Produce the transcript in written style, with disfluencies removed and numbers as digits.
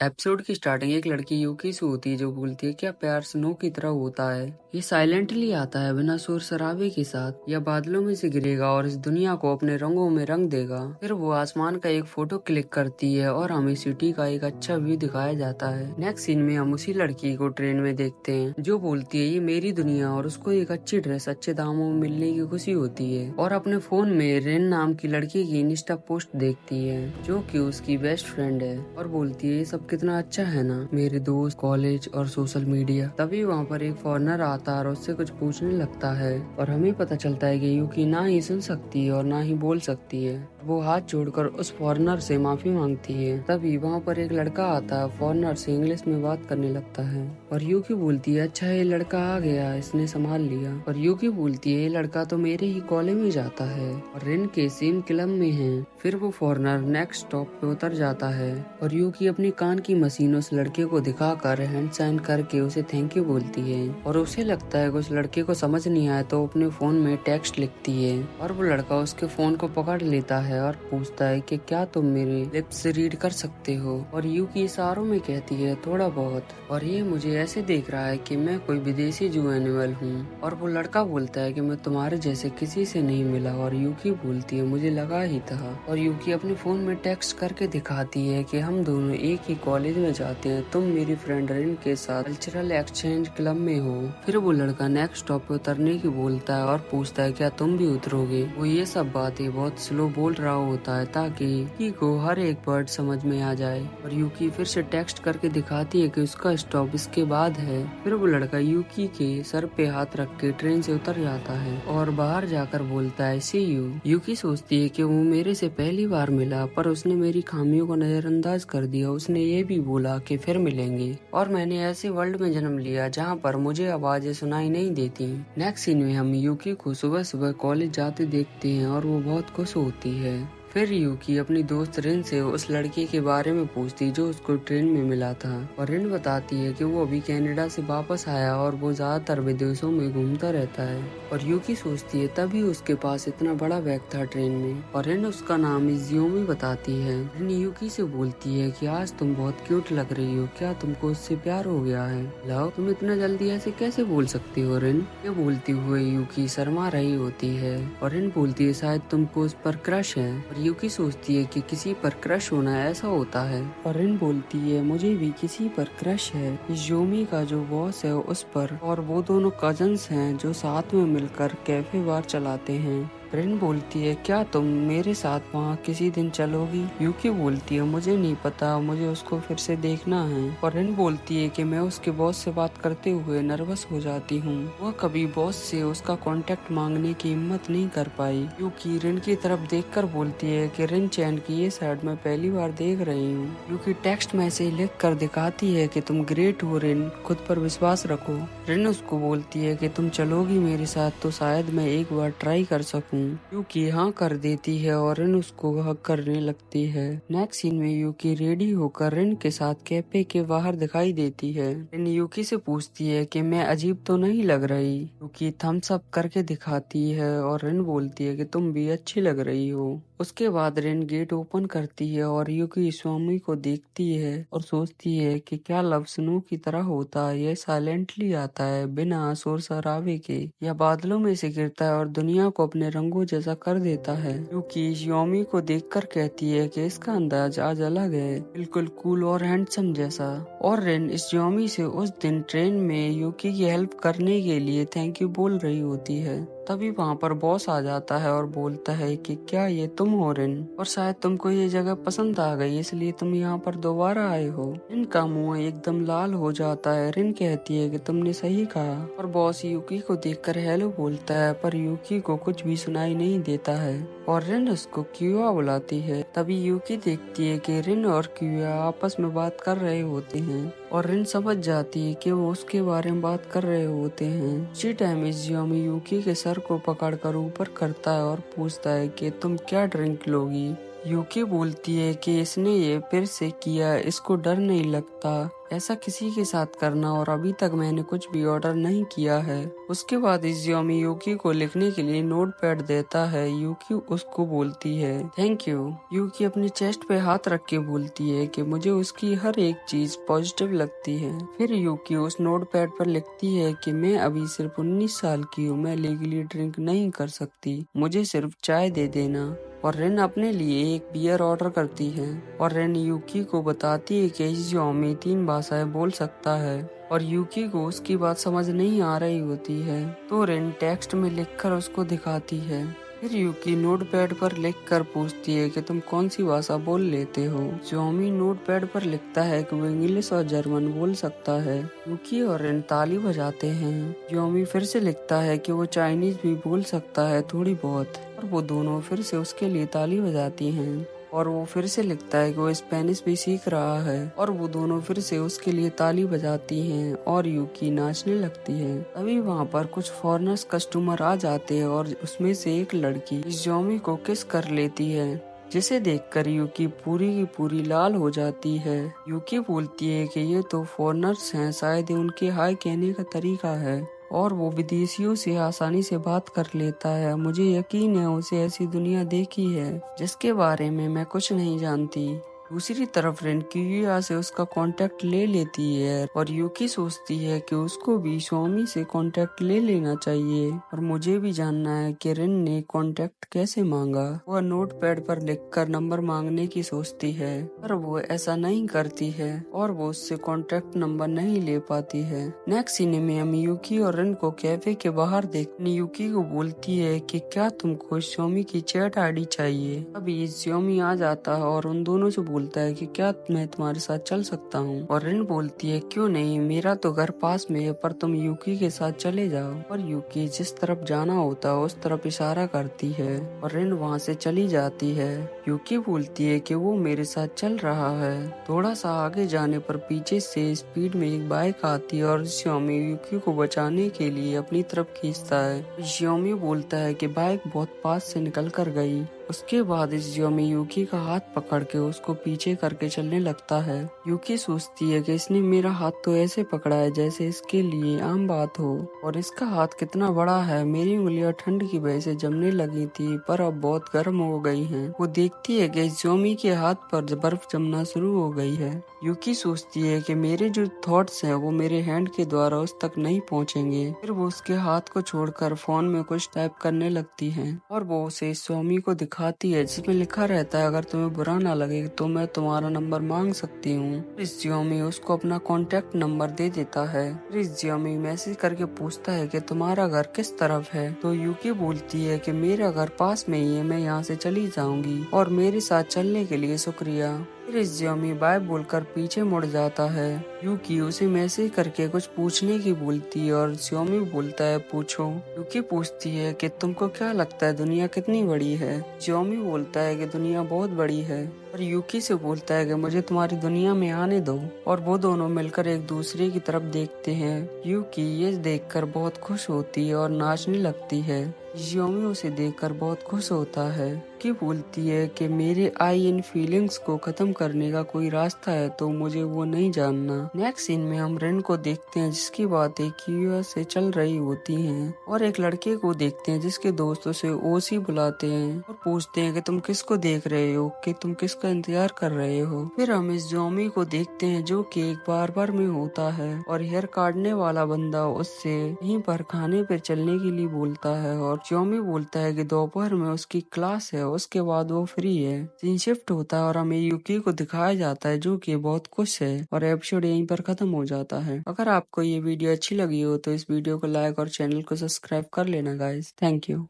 Episode की starting एक लड़की यूकी से होती है जो बोलती है क्या प्यार स्नो की तरह होता है। ये साइलेंटली आता है बिना शोर शराबे के साथ। यह बादलों में से गिरेगा और इस दुनिया को अपने रंगों में रंग देगा। फिर वो आसमान का एक फोटो क्लिक करती है और हमें सिटी का एक अच्छा व्यू दिखाया जाता है। नेक्स्ट सीन में हम उसी लड़की को ट्रेन में देखते हैं जो बोलती है ये मेरी दुनिया और उसको एक अच्छी ड्रेस अच्छे दामों में मिलने की खुशी होती है और अपने फोन में रेन नाम की लड़की की इंस्टा पोस्ट देखती है जो कि उसकी बेस्ट फ्रेंड है और बोलती है ये सब कितना अच्छा है ना, मेरे दोस्त, कॉलेज और सोशल मीडिया। तभी वहाँ पर एक फॉरेनर आता है और उससे कुछ पूछने लगता है और हमें पता चलता है कि यूकी ना ही सुन सकती है और ना ही बोल सकती है। वो हाथ जोड़कर उस फॉरेनर से माफी मांगती है। तभी वहाँ पर एक लड़का आता है, फॉरेनर से इंग्लिश में बात करने लगता है और यूकी बोलती है अच्छा ये लड़का आ गया, इसने संभाल लिया। और यूकी बोलती है ये लड़का तो मेरे ही कॉलेज में जाता है और रिन के सेम क्लब में है। फिर वो फॉरेनर नेक्स्ट स्टॉप पे उतर जाता है और यूकी अपनी कान की मशीन उस लड़के को दिखाकर हैंड साइन करके उसे थैंक यू बोलती है और उसे लगता है कि उस लड़के को समझ नहीं आया तो अपने फोन में टेक्स्ट लिखती है और वो लड़का उसके फोन को पकड़ लेता है और पूछता है कि क्या तुम मेरे लिप्स रीड कर सकते हो। और यूकी इशारों में कहती है थोड़ा बहुत और ये मुझे ऐसे देख रहा है कि मैं कोई विदेशी जू एनिमल हूँ। और वो लड़का बोलता है कि मैं तुम्हारे जैसे किसी से नहीं मिला और यूकी बोलती है मुझे लगा ही था। और यूकी अपने फोन में टेक्स्ट करके दिखाती है कि हम दोनों एक ही कॉलेज में जाते हैं, तुम मेरी फ्रेंड रिन के साथ कल्चरल एक्सचेंज क्लब में हो। फिर वो लड़का नेक्स्ट स्टॉप पे उतरने की बोलता है और पूछता है क्या तुम भी उतरोगे। वो ये सब बातें बहुत स्लो बोल रहा होता है ताकि यूकी को हर एक वर्ड समझ में आ जाए। और यूकी फिर से टेक्स्ट करके दिखाती है कि उसका स्टॉप इसके बाद है। फिर वो लड़का यूकी के सर पे हाथ रख के ट्रेन से उतर जाता है और बाहर जाकर बोलता है सी यू। यूकी सोचती है कि वो मेरे से पहली बार मिला पर उसने मेरी खामियों को नजरअंदाज कर दिया। उसने ये भी बोला कि फिर मिलेंगे और मैंने ऐसे वर्ल्ड में जन्म लिया जहाँ पर मुझे आवाजें सुनाई नहीं देती। नेक्स्ट सीन में हम यूकी को सुबह सुबह कॉलेज जाते देखते हैं और वो बहुत खुश होती है। फिर यूकी अपनी दोस्त रिन से उस लड़के के बारे में पूछती जो उसको ट्रेन में मिला था और रिन बताती है कि वो अभी कनाडा से वापस आया और वो ज्यादातर विदेशों में घूमता रहता है। और यूकी सोचती है तभी उसके पास इतना बड़ा बैग था ट्रेन में और रिन उसका नाम इजियोमी बताती है। रिन यूकी से बोलती है कि आज तुम बहुत क्यूट लग रही हो, क्या तुमको उससे प्यार हो गया है? लव, तुम इतना जल्दी ऐसे कैसे बोल सकती हो रिन? ये बोलती हुए यूकी शर्मा रही होती है और रिन बोलती है शायद तुमको उस पर क्रश है। और यूकी सोचती है कि किसी पर क्रश होना ऐसा होता है और रिन बोलती है मुझे भी किसी पर क्रश है, इजियोमी का जो बॉस है उस पर। और वो दोनों कजन्स हैं जो साथ में मिलकर कैफे बार चलाते हैं। रिन बोलती है क्या तुम मेरे साथ वहाँ किसी दिन चलोगी? यूकी बोलती है मुझे नहीं पता, मुझे उसको फिर से देखना है। और रिन बोलती है कि मैं उसके बॉस से बात करते हुए नर्वस हो जाती हूँ, वह कभी बॉस से उसका कांटेक्ट मांगने की हिम्मत नहीं कर पाई। यूकी रिन की तरफ देखकर बोलती है कि रिन चैन की ये साइड मैं पहली बार देख रही हूँ। यूकी टेक्स्ट मैसेज लिख कर दिखाती है कि तुम ग्रेट हो रिन, खुद पर विश्वास रखो। रिन उसको बोलती है कि तुम चलोगी मेरे साथ तो शायद मैं एक बार ट्राई कर सकूं। यूकी हाँ कर देती है और रिन उसको हग करने लगती है। नेक्स्ट सीन में यूकी रेडी होकर रिन के साथ कैफे के बाहर दिखाई देती है। रिन यूकी से पूछती है कि मैं अजीब तो नहीं लग रही? यूकी थम्स अप करके दिखाती है और रिन बोलती है कि तुम भी अच्छी लग रही हो। उसके बाद रिन गेट ओपन करती है और यूकी स्वामी को देखती है और सोचती है कि क्या लव स्नो की तरह होता है। यह साइलेंटली आता है बिना शोर शराबे के, यह बादलों में से गिरता है और दुनिया को अपने रंगों जैसा कर देता है। यूकी शियोमी को देखकर कहती है कि इसका अंदाज आज अलग है, बिल्कुल कूल और हैंडसम जैसा। और रिन इस शियोमी से उस दिन ट्रेन में यूकी की हेल्प करने के लिए थैंक यू बोल रही होती है। तभी वहाँ पर बॉस आ जाता है और बोलता है कि क्या ये तुम हो रिन, और शायद तुमको ये जगह पसंद आ गई इसलिए तुम यहाँ पर दोबारा आए हो। रिन का मुंह एकदम लाल हो जाता है। रिन कहती है कि तुमने सही कहा। और बॉस यूकी को देखकर हेलो बोलता है पर यूकी को कुछ भी सुनाई नहीं देता है और रिन उसको क्यूआ बुलाती है। तभी यूकी देखती है कि रिन और क्यूआ आपस में बात कर रहे होते हैं और रिन समझ जाती है कि वो उसके बारे में बात कर रहे होते हैं। उसी टाइम इजियोमी यूकी के सर को पकड़कर ऊपर करता है और पूछता है कि तुम क्या ड्रिंक लोगी? यूकी बोलती है कि इसने ये फिर से किया, इसको डर नहीं लगता ऐसा किसी के साथ करना, और अभी तक मैंने कुछ भी ऑर्डर नहीं किया है। उसके बाद इज़ियोमी यूकी को लिखने के लिए नोट पैड देता है। यूकी उसको बोलती है थैंक यू। यूकी अपने चेस्ट पे हाथ रख के बोलती है कि मुझे उसकी हर एक चीज पॉजिटिव लगती है। फिर यूकी उस नोट पैड पर लिखती है कि मैं अभी सिर्फ 19 साल की हूँ, मैं लीगली ड्रिंक नहीं कर सकती, मुझे सिर्फ चाय दे देना। और रेन अपने लिए एक बियर ऑर्डर करती है, और रेन यूकी को बताती है कि इज़ियोमी 3 भाषाएं बोल सकता है, और यूकी को उसकी बात समझ नहीं आ रही होती है, तो रेन टेक्स्ट में लिखकर उसको दिखाती है। फिर यूकी नोटपैड पर लिखकर पूछती है कि तुम कौन सी भाषा बोल लेते हो। जोमी नोटपैड पर लिखता है कि वो इंग्लिश और जर्मन बोल सकता है। यूकी और रेन ताली बजाते हैं। जोमी फिर से लिखता है कि वो चाइनीज भी बोल सकता है थोड़ी बहुत, और वो दोनों फिर से उसके लिए ताली बजाती हैं। और वो फिर से लिखता है कि वो स्पेनिश भी सीख रहा है, और वो दोनों फिर से उसके लिए ताली बजाती हैं और यूकी नाचने लगती है। तभी वहाँ पर कुछ फॉरेनर्स कस्टमर आ जाते हैं, और उसमें से एक लड़की इज़ियोमी को किस कर लेती है, जिसे देखकर यूकी पूरी की पूरी लाल हो जाती है। यूकी बोलती है कि ये तो फॉरेनर्स हैं, शायद ये उनके हाय कहने का तरीका है, और वो विदेशियों से आसानी से बात कर लेता है। मुझे यकीन है उसे ऐसी दुनिया देखी है जिसके बारे में मैं कुछ नहीं जानती। दूसरी तरफ रेन कियुया से उसका कांटेक्ट ले लेती है, और यूकी सोचती है कि उसको भी स्वामी से कांटेक्ट ले लेना चाहिए, और मुझे भी जानना है कि रेन ने कांटेक्ट कैसे मांगा। वह नोटपैड पर लिखकर नंबर मांगने की सोचती है, पर वो ऐसा नहीं करती है, और वो उससे कांटेक्ट नंबर नहीं ले पाती है। नेक्स्ट सीन में हम यूकी और रेन को कैफे के बाहर देखने यूकी को बोलती है कि क्या तुमको स्वामी की चैट आईडी चाहिए। अभी स्वामी आ जाता है और उन दोनों से बोलता है कि क्या मैं तुम्हारे साथ चल सकता हूँ, और रिन बोलती है क्यों नहीं, मेरा तो घर पास में है, पर तुम यूकी के साथ चले जाओ। और यूकी जिस तरफ जाना होता है उस तरफ इशारा करती है, और रिन वहाँ से चली जाती है। यूकी बोलती है कि वो मेरे साथ चल रहा है। थोड़ा सा आगे जाने पर पीछे से स्पीड में एक बाइक आती है, और श्योमी यूकी को बचाने के लिए अपनी तरफ खींचता है। श्योमी बोलता है कि बाइक बहुत पास से निकल कर गई। उसके बाद इज़ियोमी यूकी का हाथ पकड़ के उसको पीछे करके चलने लगता है। यूकी सोचती है कि इसने मेरा हाथ तो ऐसे पकड़ा है जैसे इसके लिए आम बात हो, और इसका हाथ कितना बड़ा है। मेरी उंगलियां ठंड की वजह से जमने लगी थी, पर अब बहुत गर्म हो गई हैं। वो देखती है कि इज़ियोमी के हाथ पर बर्फ जमना शुरू हो गई है। यूकी सोचती है कि मेरे जो थॉट्स हैं वो मेरे हैंड के द्वारा उस तक नहीं पहुंचेंगे। फिर वो उसके हाथ को छोड़कर फोन में कुछ टाइप करने लगती है, और वो उसे स्वामी को दिखाती है जिसमें लिखा रहता है अगर तुम्हें बुरा ना लगे तो मैं तुम्हारा नंबर मांग सकती हूँ। स्वामी उसको अपना कॉन्टेक्ट नंबर दे देता है। फिर स्वामी मैसेज करके पूछता है कि तुम्हारा घर किस तरफ है, तो यूकी बोलती है कि मेरा घर पास में ही है, मैं यहाँ से चली जाऊंगी, और मेरे साथ चलने के लिए शुक्रिया। फिर इज़ियोमी बाय बोलकर पीछे मुड़ जाता है। यूकी उसे मैसेज करके कुछ पूछने की बोलती है, और इज़ियोमी बोलता है पूछो। यूकी पूछती है कि तुमको क्या लगता है दुनिया कितनी बड़ी है। इज़ियोमी बोलता है कि दुनिया बहुत बड़ी है, और यूकी से बोलता है कि मुझे तुम्हारी दुनिया में आने दो, और वो दोनों मिलकर एक दूसरे की तरफ देखते हैं। यूकी ये देखकर बहुत खुश होती है और नाचने लगती है। इज़ियोमी उसे देखकर बहुत खुश होता है कि बोलती है कि मेरे आई इन फीलिंग्स को खत्म करने का कोई रास्ता है तो मुझे वो नहीं जानना। नेक्स्ट सीन में हम रेन को देखते हैं जिसकी बातें कियुआ से चल रही होती हैं, और एक लड़के को देखते हैं जिसके दोस्तों से ओसी बुलाते हैं और पूछते हैं कि तुम किसको देख रहे हो, कि तुम किसका इंतजार कर रहे हो। फिर हम इस जोमी को देखते हैं जो कि एक बार्बर में होता है, और हेयर काटने वाला बंदा उससे यहीं पर खाने पर चलने के लिए बोलता है, और जोमी बोलता है कि दोपहर में उसकी क्लास है, उसके बाद वो फ्री है। सीन शिफ्ट होता है और हमें यूकी को दिखाया जाता है जो कि बहुत खुश है, और एपिसोड यहीं पर खत्म हो जाता है। अगर आपको ये वीडियो अच्छी लगी हो तो इस वीडियो को लाइक और चैनल को सब्सक्राइब कर लेना गाइस। Thank you.